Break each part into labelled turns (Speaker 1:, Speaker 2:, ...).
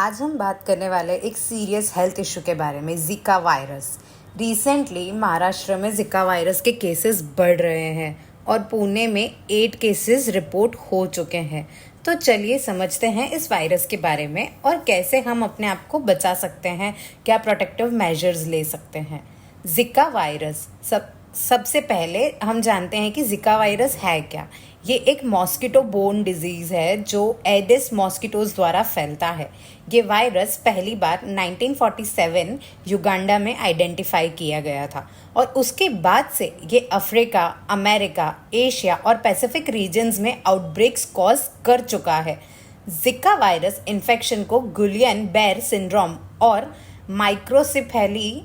Speaker 1: आज हम बात करने वाले एक सीरियस हेल्थ इशू के बारे में, जिका वायरस। रिसेंटली महाराष्ट्र में जिका वायरस के केसेस बढ़ रहे हैं और पुणे में 8 केसेस रिपोर्ट हो चुके हैं। तो चलिए समझते हैं इस वायरस के बारे में और कैसे हम अपने आप को बचा सकते हैं, क्या प्रोटेक्टिव मेजर्स ले सकते हैं। जिका वायरस सबसे पहले हम जानते हैं कि जिका वायरस है क्या। ये एक मॉस्किटो बोर्न डिजीज़ है जो एडिस मॉस्किटोज द्वारा फैलता है। ये वायरस पहली बार 1947 युगांडा में आइडेंटिफाई किया गया था और उसके बाद से ये अफ्रीका, अमेरिका, एशिया और पैसिफिक रीजन्स में आउटब्रेक्स कॉज कर चुका है। जिका वायरस इन्फेक्शन को गुलियन बेयर सिंड्रोम और माइक्रोसिफेली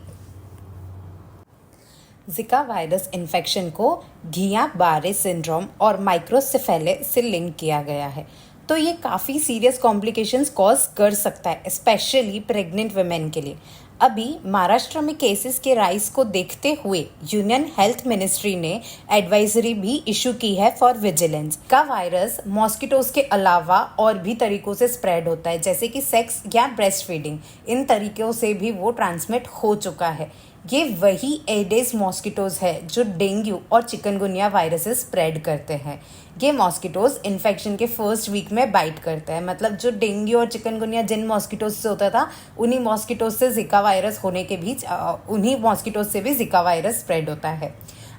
Speaker 1: जिका वायरस इन्फेक्शन को घिया-बारे सिंड्रोम और माइक्रोसेफेले से लिंक किया गया है। तो ये काफ़ी सीरियस कॉम्प्लिकेशंस कॉज कर सकता है, स्पेशली प्रेग्नेंट वुमेन के लिए। अभी महाराष्ट्र में केसेस के राइज को देखते हुए यूनियन हेल्थ मिनिस्ट्री ने एडवाइजरी भी इशू की है फॉर विजिलेंस। का वायरस मॉस्किटोज के अलावा और भी तरीकों से स्प्रेड होता है, जैसे कि सेक्स या ब्रेस्ट फीडिंग। इन तरीकों से भी वो ट्रांसमिट हो चुका है। ये वही एडेस मॉस्किटोज है जो डेंगू और चिकनगुनिया वायरसेस स्प्रेड करते हैं। ये मॉस्किटोज इन्फेक्शन के फर्स्ट वीक में बाइट करते हैं, मतलब जो डेंगू और चिकनगुनिया जिन मॉस्किटोज से होता था, उन्हीं मॉस्किटोज से जिका वायरस होने के बीच उन्हीं मॉस्किटोज से भी जिका वायरस स्प्रेड होता है।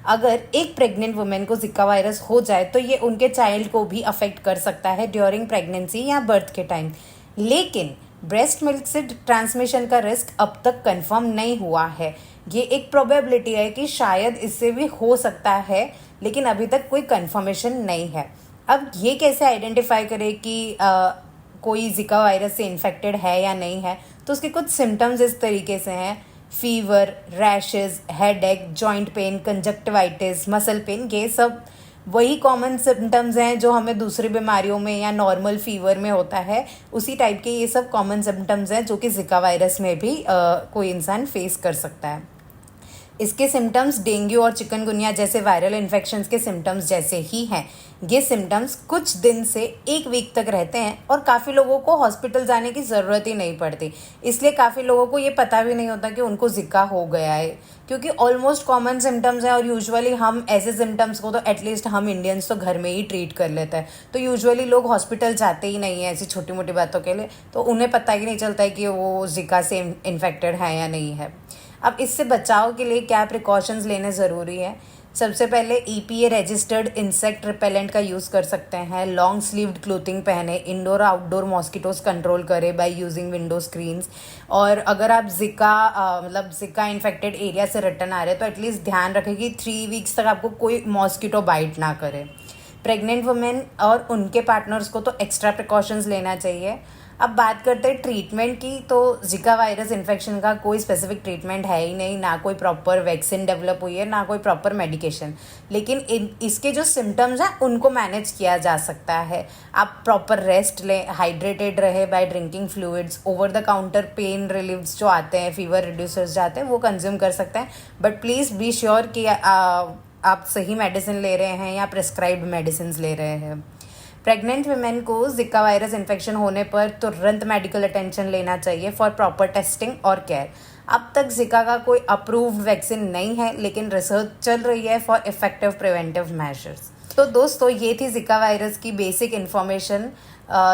Speaker 1: अगर एक प्रेग्नेंट वुमेन को जिका वायरस हो जाए तो ये उनके चाइल्ड को भी अफेक्ट कर सकता है ड्यूरिंग प्रेगनेंसी या बर्थ के टाइम। लेकिन ब्रेस्ट मिल्क से ट्रांसमिशन का रिस्क अब तक कंफर्म नहीं हुआ है। ये एक प्रोबेबिलिटी है कि शायद इससे भी हो सकता है, लेकिन अभी तक कोई कंफर्मेशन नहीं है। अब ये कैसे आइडेंटिफाई करें कि कोई जिका वायरस से इन्फेक्टेड है या नहीं है। तो उसके कुछ सिम्टम्स इस तरीके से हैं: fever, rashes, headache, joint pain, conjunctivitis, muscle pain. ये सब वही कॉमन सिम्टम्स हैं जो हमें दूसरी बीमारियों में या नॉर्मल फीवर में होता है। उसी टाइप के ये सब कॉमन सिम्टम्स हैं जो कि जिका वायरस में भी कोई इंसान फेस कर सकता है। इसके सिम्टम्स डेंगू और चिकनगुनिया जैसे वायरल इन्फेक्शंस के सिम्टम्स जैसे ही हैं। ये सिम्टम्स कुछ दिन से 1 वीक तक रहते हैं और काफ़ी लोगों को हॉस्पिटल जाने की ज़रूरत ही नहीं पड़ती। इसलिए काफ़ी लोगों को ये पता भी नहीं होता कि उनको जिका हो गया है, क्योंकि ऑलमोस्ट कॉमन सिम्टम्स हैं और यूजुअली हम ऐसे सिम्टम्स को तो एटलीस्ट हम इंडियंस तो घर में ही ट्रीट कर लेते हैं। तो यूजुअली लोग हॉस्पिटल जाते ही नहीं हैं ऐसी छोटी मोटी बातों के लिए, तो उन्हें पता ही नहीं चलता है कि वो जिका से इन्फेक्टेड है या नहीं है। अब इससे बचाव के लिए क्या प्रिकॉशंस लेने ज़रूरी है? सबसे पहले EPA रजिस्टर्ड इंसेक्ट रिपेलेंट का यूज़ कर सकते हैं। लॉन्ग स्लीव्ड क्लोथिंग पहने, इंडोर आउटडोर मॉस्किटोज कंट्रोल करें बाय यूजिंग विंडो स्क्रीन्स। और अगर आप जिका इन्फेक्टेड एरिया से रिटर्न आ रहे हैं तो एटलीस्ट ध्यान रखें कि 3 वीक्स तक आपको कोई मॉस्किटो बाइट ना करे। प्रेग्नेंट वुमेन और उनके पार्टनर्स को तो एक्स्ट्रा प्रिकॉशंस लेना चाहिए। अब बात करते हैं ट्रीटमेंट की, तो जिका वायरस इन्फेक्शन का कोई स्पेसिफिक ट्रीटमेंट है ही नहीं, ना कोई प्रॉपर वैक्सीन डेवलप हुई है, ना कोई प्रॉपर मेडिकेशन। लेकिन इसके जो सिम्टम्स हैं उनको मैनेज किया जा सकता है। आप प्रॉपर रेस्ट लें, हाइड्रेटेड रहे by drinking fluids, over the counter pain relieves जो आते हैं, फीवर रिड्यूसर्स जाते हैं, वो कंज्यूम कर सकते हैं। बट प्लीज़ बी श्योर कि आप सही मेडिसिन ले रहे हैं या प्रिस्क्राइब्ड मेडिसिन ले रहे हैं। प्रेग्नेंट वुमेन को जिका वायरस इन्फेक्शन होने पर तुरंत मेडिकल अटेंशन लेना चाहिए फॉर प्रॉपर टेस्टिंग और केयर। अब तक जिका का कोई अप्रूव्ड वैक्सीन नहीं है, लेकिन रिसर्च चल रही है फॉर इफेक्टिव प्रिवेंटिव मेजर्स। तो दोस्तों, ये थी जिका वायरस की बेसिक इन्फॉर्मेशन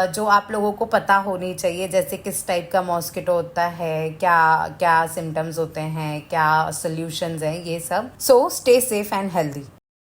Speaker 1: जो आप लोगों को पता होनी चाहिए, जैसे किस टाइप का मॉस्किटो होता है, क्या क्या सिम्टम्स होते हैं, क्या सोल्यूशंस हैं, ये सब। So stay safe and healthy.